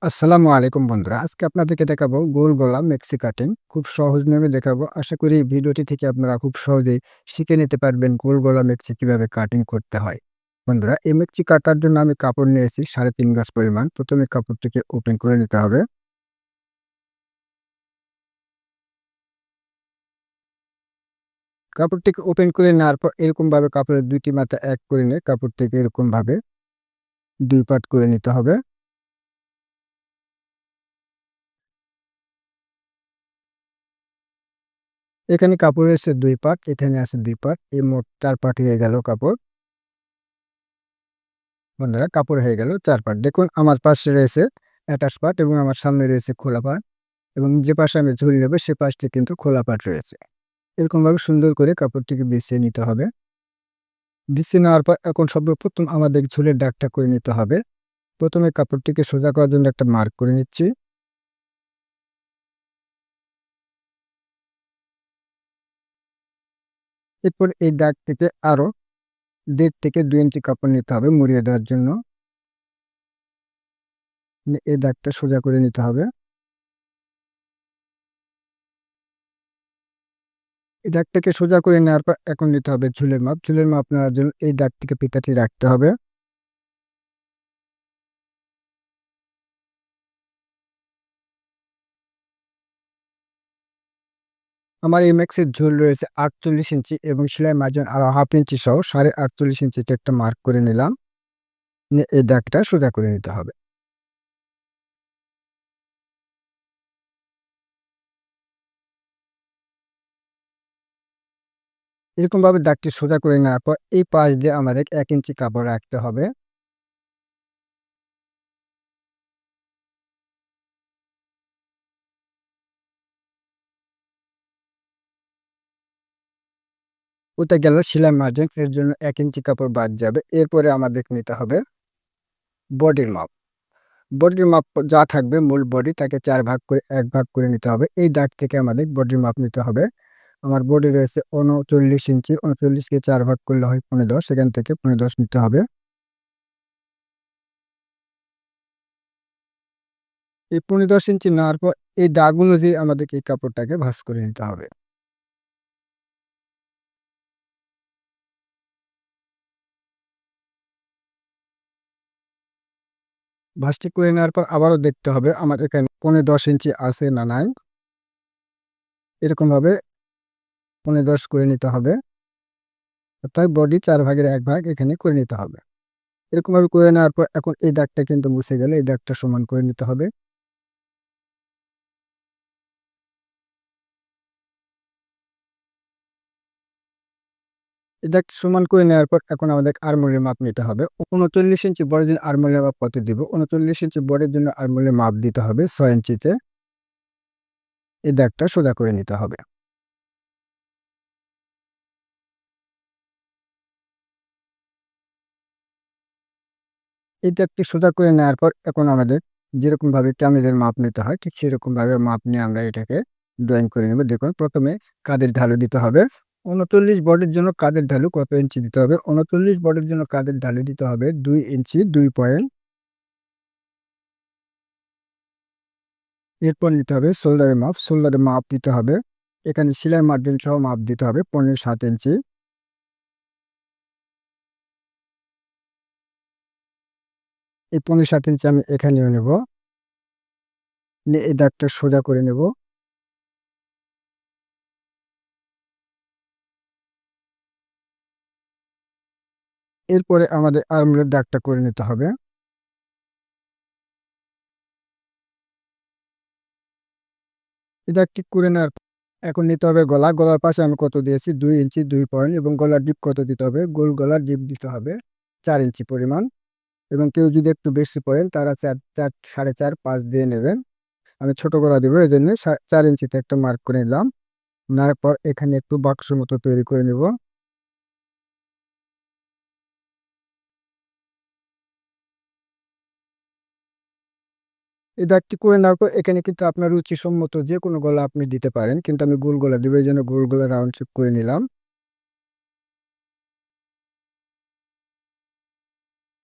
আসসালামু আলাইকুম বন্ধুরা। আজকে আপনাদেরকে দেখাবো গোল গলা মেক্সি কাটিং। খুব সহজ নিয়মে দেখাবো। আশা করি এই ভিডিওটি থেকে আপনারা খুব সহজেই শিখে নিতে পারবেন গোল গলা মেক্সি কিভাবে কাটিং করতে হয়। বন্ধুরা, এই মেক্সি কাটার জন্য আমি কাপড় নিয়েছি ৩.৫ গজ পরিমাণ। প্রথমে কাপড়টিকে ওপেন করে নিতে হবে। কাপড়টিকে ওপেন করে নেওয়ার পর এরকমভাবে কাপড়ের ২ টি মাথা এক করে নিয়ে কাপড়টিকে এরকমভাবে ২ পার্ট করে নিতে হবে। এখানে কাপড় এসে ২ পার্ট, এখানে আছে ২ পার্ট। এই মোট ৪ পার্ট হয়ে গেল কাপড়। বন্ধুরা, কাপড় হয়ে গেল ৪ পার্ট। দেখুন আমার পাশে রয়েছে অ্যাটাচ পার্ট এবং আমার সামনে রয়েছে খোলা পার্ট এবং যে পাশে আমি ঝুল নেব সে পাশটি কিন্তু খোলা পার্ট রয়েছে। এরকমভাবে সুন্দর করে কাপড়টিকে বিছিয়ে নিতে হবে। বিছিয়ে নেওয়ার পর এখন সর্বপ্রথম আমাদের ঝুলের দাগটা করে নিতে হবে। প্রথমে কাপড়টিকে সোজা করার জন্য একটা মার্ক করে নিচ্ছি। এরপর এই দাগ থেকে আরো ১.৫ থেকে ২ ইঞ্চি কাপড় নিতে হবে মুড়িয়ে দেওয়ার জন্য। এই দাগটা সোজা করে নিতে হবে। এই দাগটাকে সোজা করে নেওয়ার পর এখন নিতে হবে ঝুলের মাপ। ঝুলের মাপ নেওয়ার জন্য এই দাগ থেকে ফিতাটি রাখতে হবে। আমার এই ম্যাক্সের ঝুল রয়েছে ৪৮ ইঞ্চি এবং সেলাই মার্জিন আরো ১/২ ইঞ্চি সহ ৪৮ ইঞ্চিতে একটা মার্ক করে নিলাম। নিয়ে এই দাগটা সোজা করে নিতে হবে। এরকমভাবে দাগটি সোজা করে নেওয়ার পর এই পাশ দিয়ে আমাদের ১ ইঞ্চি কাপড় রাখতে হবে। ওটা গেল সেলাই মার্জিন, এর জন্য ১ ইঞ্চি কাপড় বাদ যাবে। এরপরে আমাদের নিতে হবে বডির মাপ। বডির মাপ যা থাকবে মূল বডি তাকে ৪ ভাগ করে ১ ভাগ করে নিতে হবে। এই দাগ থেকে আমাদের বডির মাপ নিতে হবে। আমার বডি রয়েছে ৩৯ ইঞ্চি। ৩৯ কে ৪ ভাগ করলে হয় ১৫। সেখান থেকে ১৫ নিতে হবে। এই ১৫ ইঞ্চি নেওয়ার পর এই দাগ অনুযায়ী আমাদেরকে এই কাপড়টাকে ভাঁজ করে নিতে হবে। ভাঁজটি করে নেওয়ার পর আবারও দেখতে হবে আমার এখানে ১৫ ইঞ্চি আছে না নাই। এরকমভাবে ১৫ করে নিতে হবে। অর্থাৎ বডি ৪ ভাগের ১ ভাগ এখানে করে নিতে হবে। এরকমভাবে করে নেওয়ার পর এখন এই দাগটা কিন্তু মুছে গেলে এই দাগটা সমান করে নিতে হবে। এই দাগটা সমান করে নেওয়ার পর এখন আমাদের আর্মহোলের মাপ নিতে হবে। ৩৯ ইঞ্চি বডির জন্য আর্মহোলের মাপ কত দিব? ৩৯ ইঞ্চি বডির জন্য আর্মহোলের মাপ দিতে হবে ৬ ইঞ্চিতে। এই দাগটা সোজা করে নিতে হবে। এই দাগটি সোজা করে নেওয়ার পর এখন আমাদের যেরকমভাবে কামিজের মাপ নিতে হয় ঠিক সেরকমভাবে মাপ নিয়ে আমরা এটাকে ড্রয়িং করে নেব। দেখুন প্রথমে কাঁধের ঢালু দিতে হবে। ৩৯ বডির জন্য কাঁধের ঢালু কত ইঞ্চি দিতে হবে? ৩৯ বডির জন্য কাঁধের ঢালু দিতে হবে ২ ইঞ্চি ২ পয়েন্ট। এরপর নিতে হবে শোল্ডারের মাপ। শোল্ডারের মাপ দিতে হবে। এখানে সেলাই মার্জিন সহ মাপ দিতে হবে ১৫/৭ ইঞ্চি। এই ১৫/৭ ইঞ্চি আমি এখানেও নেব। নিয়ে এই দাগটা সোজা করে নেব। এরপরে আমাদের আর্মহোলের দাগটা করে নিতে হবে। এই দাগটি করে নেওয়ার এখন নিতে হবে গলা। গলার পাশে আমি কত দিয়েছি? ২ ইঞ্চি ২ পয়েন্ট এবং গলার ডিপ কত দিতে হবে? গোল গলার ডিপ দিতে হবে ৪ ইঞ্চি পরিমাণ এবং কেউ যদি একটু বেশি পড়েন তারা ৪, ৪, ৫.৫ দিয়ে নেবেন। আমি ছোট গলা দিব এজন্য ৪ ইঞ্চিতে একটা মার্ক করে নিলাম। নেওয়ার পর এখানে একটু বাক্স মতো তৈরি করে নিব। এই দাগটি করে নেওয়ার পর এখানে কিন্তু আপনার রুচিসম্মত যেকোনো গলা আপনি দিতে পারেন। কিন্তু আমি গোল গলা দিব এইজন্য গোল গলা রাউন্ড শেপ করে নিলাম।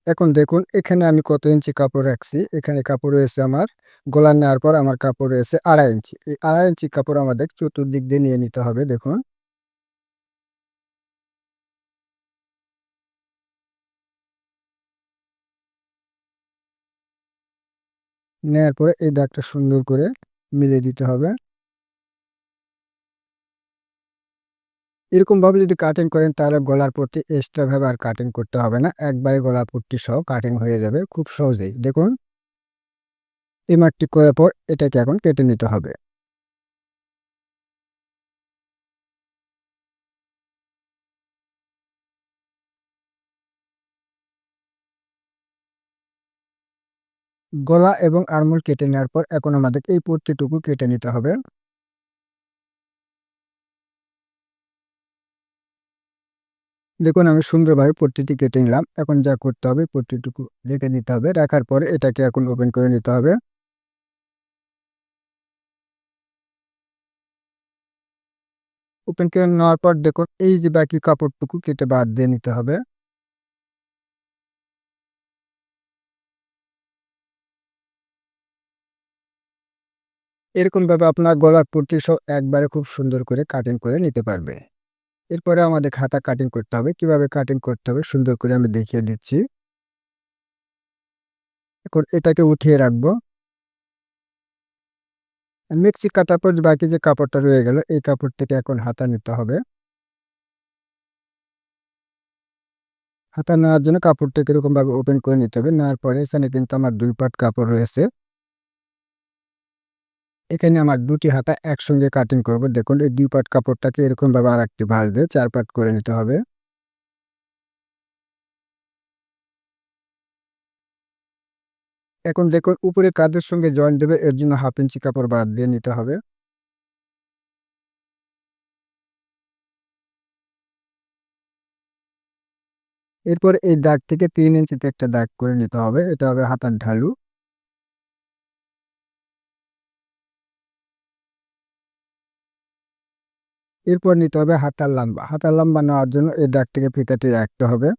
এখন দেখুন এখানে আমি কত ইঞ্চি কাপড় রাখছি। এখানে কাপড় রয়েছে আমার গলা নেওয়ার পর আমার কাপড় রয়েছে ২.৫ ইঞ্চি। এই ২.৫ ইঞ্চি কাপড় আমাদের চতুর্দিক দিয়ে নিয়ে নিতে হবে দেখুন। নেয়ার পরে এই দাগটা সুন্দর করে মিলিয়ে দিতে হবে। এরকমভাবে যদি কাটিং করেন তাহলে গলার পট্টি এক্সট্রা ভাবে আর কাটিং করতে হবে না। একবারে গলার পট্টি সহ কাটিং হয়ে যাবে খুব সহজেই। দেখুন এই মার্কটি করার পর এটাকে এখন কেটে নিতে হবে। গলা এবং আরমোল কেটে নেওয়ার পর এখন আমাদের এই পট্টিটুকু কেটে নিতে হবে। দেখুন আমি সুন্দরভাবে পট্টিটি কেটে নিলাম। এখন যা করতে হবে পট্টিটুকু রেখে দিতে হবে। রাখার পরে এটাকে এখন ওপেন করে নিতে হবে। ওপেন করে নেওয়ার পর দেখুন এই যে বাকি কাপড়টুকু কেটে বাদ দিয়ে নিতে হবে। এরকমভাবে আপনার গলার পট্টি সহ একবারে খুব সুন্দর করে কাটিং করে নিতে পারবে। এরপরে আমাদের হাতা কাটিং করতে হবে। কিভাবে কাটিং করতে হবে সুন্দর করে আমি দেখিয়ে দিচ্ছি। এখন এটাকে উঠিয়ে রাখবো। মিক্সি কাটার পর বাকি যে কাপড়টা রয়ে গেল এই কাপড় থেকে এখন হাতা নিতে হবে। হাতা নেওয়ার জন্য কাপড়টাকে এরকমভাবে ওপেন করে নিতে হবে। নেওয়ার পরে এখানে কিন্তু আমার ২ পাট কাপড় রয়েছে। এখানে আমার ২ টি হাতা একসঙ্গে কাটিং করব। দেখুন এই ২ পাট কাপড়টাকে এরকমভাবে আরেকটি ভাঁজ দিয়ে ৪ পাট করে নিতে হবে। এখন দেখুন উপরে কাঁধের সঙ্গে জয়েন দেবে এর জন্য ১/২ ইঞ্চি কাপড় বাদ দিয়ে নিতে হবে। এরপর এই দাগ থেকে ৩ ইঞ্চিতে একটা দাগ করে নিতে হবে। এটা হবে হাতার ঢালু। এরপর নিতে হবে হাতার লম্বা। হাতার লম্বা নেওয়ার জন্য এই দাগ থেকে ফিতাটি রাখতে হবে।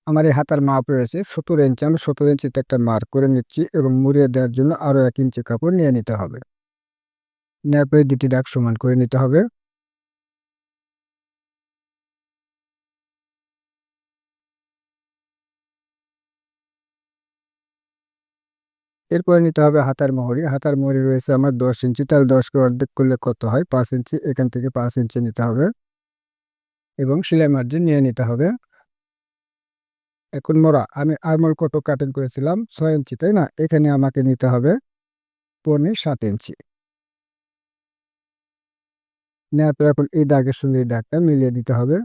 আমার এই হাতার মাপ রয়েছে ১৭ ইঞ্চি। আমি ১৭ ইঞ্চিতে একটা মার্ক করে নিচ্ছি এবং মুড়িয়ে দেওয়ার জন্য আরো ১ ইঞ্চি কাপড় নিয়ে নিতে হবে। নেওয়ার পরে ২ টি দাগ সমান করে নিতে হবে। এরপরে নিতে হবে হাতার মহরি। হাতার মহরি রয়েছে আমার ১০ ইঞ্চি। তাহলে ১০ কে অর্ধেক করলে কত হয়? ৫ ইঞ্চি। এখান থেকে ৫ ইঞ্চি নিতে হবে এবং সেলাই মার্জিন নিয়ে নিতে হবে। এখন মোড়া, আমি আরমোল কত কাটিং করেছিলাম? ৬ ইঞ্চি, তাই না? এখানে আমাকে নিতে হবে ৫.৭ ইঞ্চি। নেওয়ার পর এখন এই দাগের সঙ্গে এই দাগটা মিলিয়ে দিতে হবে।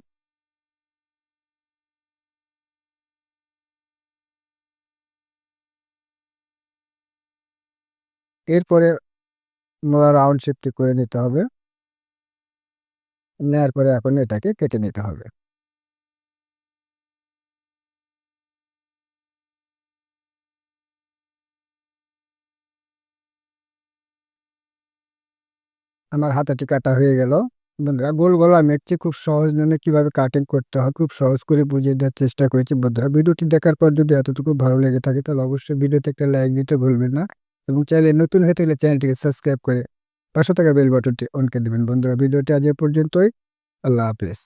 এরপরে মোড়ার রাউন্ড শেপটি করে নিতে হবে। নেয়ার পরে এখন এটাকে কেটে নিতে হবে। আমার হাতাটি কাটা হয়ে গেল। বন্ধুরা গোল গলা মেঘটি খুব সহজ নিয়মে কিভাবে কাটিং করতে হয় খুব সহজ করে বুঝিয়ে দেওয়ার চেষ্টা করেছি বন্ধুরা। ভিডিওটি দেখার পর যদি এতটুকু ভালো লেগে থাকে তাহলে অবশ্যই ভিডিওতে একটা লাইক দিতে ভুলবেন না এবং চ্যানেলে নতুন হয়ে থাকলে চ্যানেলটিকে সাবস্ক্রাইব করে পাশে থাকা বেল বাটনটি অন করে দিবেন। বন্ধুরা ভিডিওটি আজ এ পর্যন্তই। আল্লাহ হাফেজ।